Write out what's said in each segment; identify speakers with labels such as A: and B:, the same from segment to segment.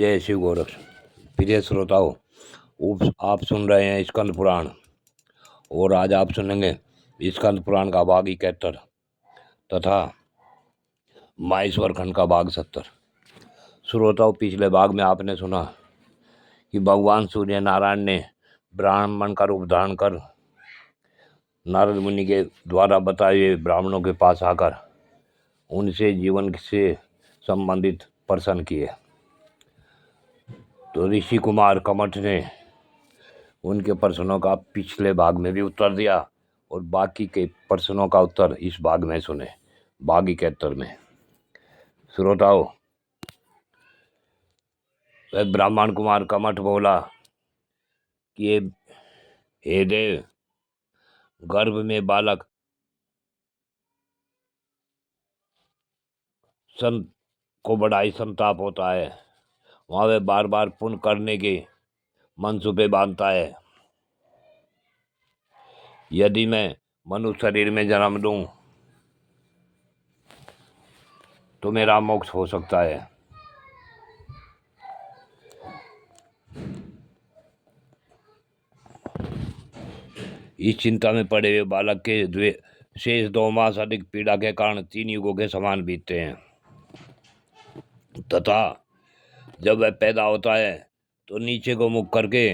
A: जय शिव गोरख। प्रिय श्रोताओं, आप सुन रहे हैं स्कंद पुराण और आज आप सुनेंगे स्कंद पुराण का भाग 71 तथा माहेश्वर खंड का भाग 70। श्रोताओं, पिछले भाग में आपने सुना कि भगवान सूर्य नारायण ने ब्राह्मण का रूप धारण कर नारद मुनि के द्वारा बताए हुए ब्राह्मणों के पास आकर उनसे जीवन से संबंधित प्रश्न किए। तो ऋषि कुमार कमठ ने उनके प्रश्नों का पिछले भाग में भी उत्तर दिया और बाकी के प्रश्नों का उत्तर इस भाग में सुने, भाग 71 में। श्रोताओं, वह ब्राह्मण कुमार कमठ बोला कि हे देव, गर्भ में बालक संत को बड़ा ही संताप होता है। वहाँ वे बार बार पुण्य करने के मनसूबे बांधता है। यदि मैं मनुष्य शरीर में जन्म लूं तो मेरा मोक्ष हो सकता है। इस चिंता में पड़े हुए बालक के शेष 2 मास अधिक पीड़ा के कारण 3 युगों के समान बीतते हैं तथा जब वह पैदा होता है तो नीचे को मुख करके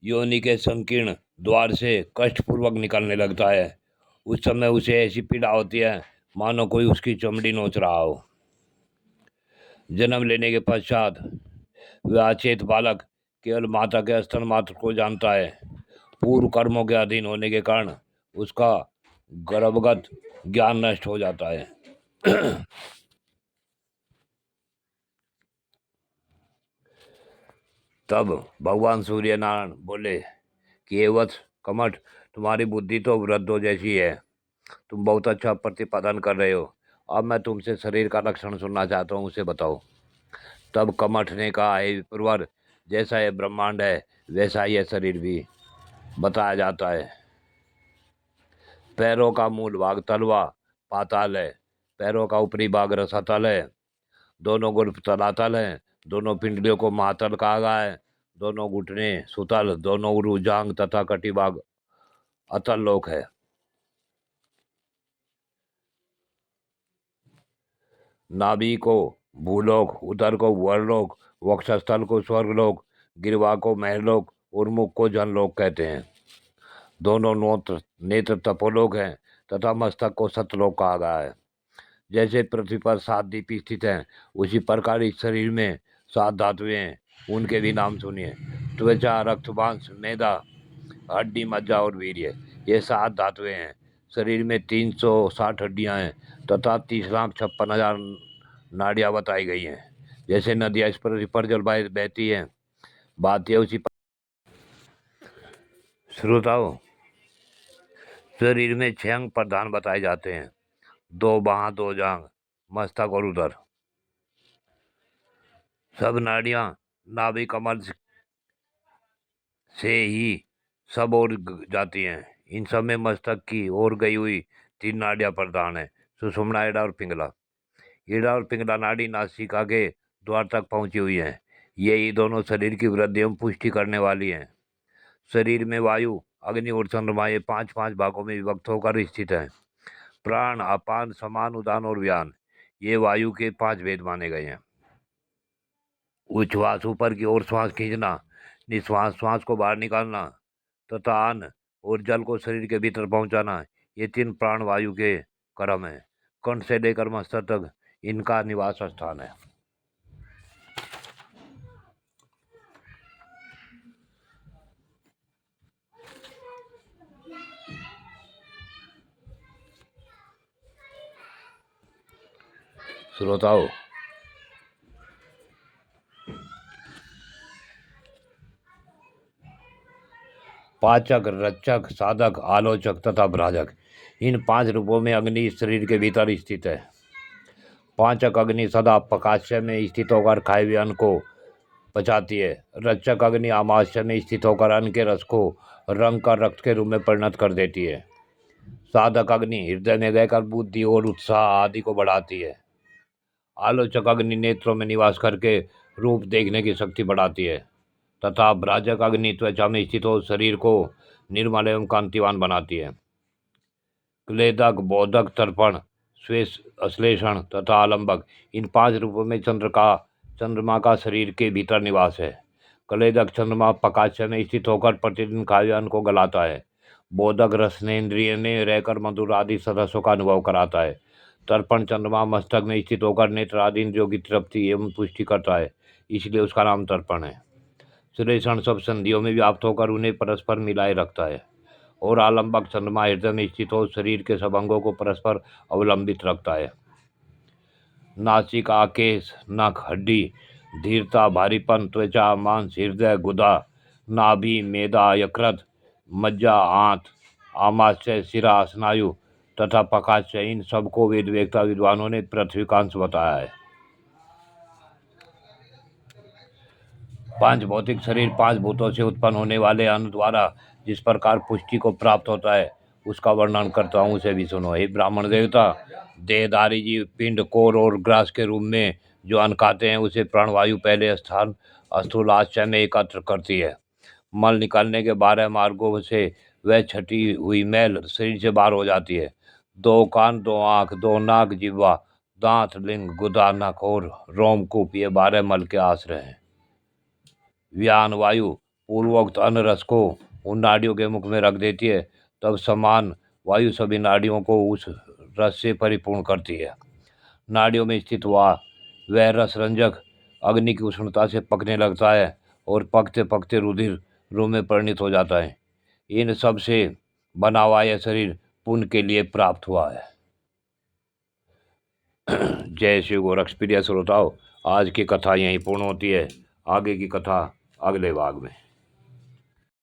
A: योनि के संकीर्ण द्वार से कष्टपूर्वक निकलने लगता है। उस समय उसे ऐसी पीड़ा होती है मानो कोई उसकी चमड़ी नोच रहा हो। जन्म लेने के पश्चात वह अचेत बालक केवल माता के स्तन मात्र को जानता है। पूर्व कर्मों के अधीन होने के कारण उसका गर्भगत ज्ञान नष्ट हो जाता है। तब भगवान सूर्य नारायण बोले कि हे वत्स कमठ, तुम्हारी बुद्धि तो वृद्धों जैसी है। तुम बहुत अच्छा प्रतिपादन कर रहे हो। अब मैं तुमसे शरीर का लक्षण सुनना चाहता हूँ, उसे बताओ। तब कमठ ने कहा, हे विप्रवर, जैसा ये ब्रह्मांड है वैसा ही यह शरीर भी बताया जाता है। पैरों का मूल भाग तलवा पाताल है, पैरों का ऊपरी भाग रसातल है, दोनों गुल्फ तलातल है, दोनों पिंडलियों को महातल कहा गया है, दोनों घुटने सुतल, दोनों उरु जांग तथा कटिभाग अतल लोक है। नाभि को भूलोक, उदर को वरलोक, वक्षस्थल को स्वर्गलोक, गिरवा को महलोक और मुख को जनलोक कहते हैं। दोनों नेत्र तपोलोक हैं तथा मस्तक को सतलोक कहा गया है। जैसे पृथ्वी पर 7 दीप स्थित हैं, उसी प्रकार इस शरीर में 7 धातुएं हैं। उनके भी नाम सुनिए। त्वचा, रक्त, मांस, मैदा, हड्डी, मज्जा और वीर्य, ये 7 धातुएं हैं। शरीर में 360 हड्डियां हैं तथा 30,56,000 नाड़ियां बताई गई हैं। जैसे नदियां इस पृथ्वी पर जल बहती हैं, बात यह उसी श्रोताओं, शरीर में 6 अंग प्रधान बताए जाते हैं: 2 बाह, 2 जांग, मस्तक और उदर। सब नाड़ियां नाभि कमल से ही सब ओर जाती हैं। इन सब में मस्तक की ओर गई हुई 3 नाड़ियां प्रधान है: सुषुम्ना, एड़ा और पिंगला। एड़ा और पिंगला नाड़ी नासिका के द्वार तक पहुंची हुई है। यही दोनों शरीर की वृद्धि एवं पुष्टि करने वाली हैं। शरीर में वायु, अग्नि और चंद्रमा ये 5-5 भागों में विभक्त होकर स्थित है। प्राण, अपान, समान, उदान और व्यान, ये वायु के 5 भेद माने गए हैं। उच्छ्वास ऊपर की ओर श्वास खींचना, निश्वास श्वास को बाहर निकालना तथा अन्न और जल को शरीर के भीतर पहुंचाना, ये 3 प्राण वायु के क्रम है। कंठ से लेकर मस्तक तक इनका निवास स्थान है। श्रोताओं, पाचक, रक्षक, साधक, आलोचक तथा भ्राजक, इन 5 रूपों में अग्नि शरीर के भीतर स्थित है। पाचक अग्नि सदा पकाश्य में स्थित होकर खाए हुए अन्न को पचाती है। रक्षक अग्नि आमाशय में स्थित होकर अन्न के रस को रंग कर रक्त के रूप में परिणत कर देती है। साधक अग्नि हृदय में रहकर बुद्धि और उत्साह आदि को बढ़ाती है। आलोचक अग्नि नेत्रों में निवास करके रूप देखने की शक्ति बढ़ाती है तथा भ्राजक अग्नि त्वचा में स्थित हो शरीर को निर्मल एवं कांतिवान बनाती है। क्लेदक, बोधक, तर्पण, श्वेत, अश्लेषण तथा आलंबक, इन 5 रूपों में चंद्रमा का शरीर के भीतर निवास है। क्लेदक चंद्रमा पकाश्य में स्थित होकर प्रतिदिन खाद्यान्न को गलाता है। बोधक रसनेन्द्रिय में रहकर मधुर आदि सदस्यों का अनुभव कराता है। तर्पण चंद्रमा मस्तक में स्थित होकर नेत्र आदि इंद्रियों की तृप्ति एवं पुष्टि करता है, इसलिए उसका नाम तर्पण है। श्लेषण सब संधियों में व्याप्त होकर उन्हें परस्पर मिलाए रखता है। और आलंबक चंद्रमा हृदय में स्थित हो शरीर के सब अंगों को परस्पर अवलंबित रखता है। नासिका, केश, नख, हड्डी, धीरता, भारीपन, त्वचा, मांस, हृदय, गुदा, नाभि, मेदा, यकृत, मज्जा, आंत, आमाशय, सिरा, स्नायु तथा पकाशय, इन सबको वेद वेत्ता विद्वानों ने पृथ्वी का अंश बताया है। 5 भौतिक शरीर 5 भूतों से उत्पन्न होने वाले अन्न द्वारा जिस प्रकार पुष्टि को प्राप्त होता है उसका वर्णन करता हूँ, उसे भी सुनो। हे ब्राह्मण देवता, देहधारी जीव पिंड, कोर और ग्रास के रूप में जो अन्न खाते हैं उसे प्राणवायु पहले स्थान स्थूलाशय में एकत्र करती है। मल निकालने के 12 मार्गों से वह छटी हुई मैल शरीर से बाहर हो जाती है। 2 कान, 2 आँख, 2 नाक, जिह्वा, दांत, लिंग, गुदा, नख और रोमकूप, ये 12 मल के आश्रय हैं। व्यान वायु पूर्वोक्त अन्न रस को उन नाड़ियों के मुख में रख देती है, तब समान वायु सभी नाड़ियों को उस रस से परिपूर्ण करती है। नाड़ियों में स्थित वह रस रंजक अग्नि की उष्णता से पकने लगता है और पकते पकते रुधिर रूप में परिणित हो जाता है। इन सब से बना हुआ यह शरीर पुण्य के लिए प्राप्त हुआ है। जय श्री गोरक्ष। प्रिय श्रोताओ, आज की कथा यहीं पूर्ण होती है। आगे की कथा अगले भाग में।